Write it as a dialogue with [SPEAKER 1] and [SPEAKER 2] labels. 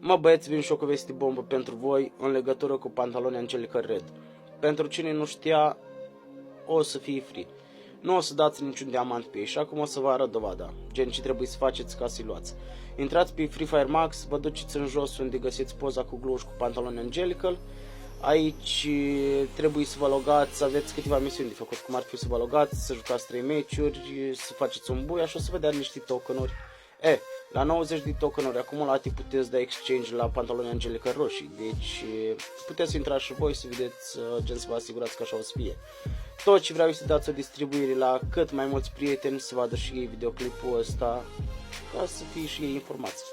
[SPEAKER 1] Mă băieți, vin și o poveste bombă pentru voi în legătură cu pantaloni Angelica Red. Pentru cine nu știa, o să fie free. Nu o să dați niciun diamant pe ei și acum o să vă arăt dovada, gen ce trebuie să faceți ca să-i luați. Intrați pe Free Fire Max, vă duceți în jos unde găsiți poza cu Gluș cu pantaloni Angelical. Aici trebuie să vă logați, să aveți câteva misiuni de făcut, cum ar fi să vă logați, să jucați 3 meciuri, să faceți un buia și o să vă dea niște tokenuri. La 90 de tokenuri acumulate puteți da exchange la pantaloni Angelica roșii, deci puteți intra și voi să vedeți, gen să vă asigurați că așa o să fie. Tot ce vreau este să dați o distribuire la cât mai mulți prieteni să vadă și ei videoclipul ăsta, ca să fie și ei informați.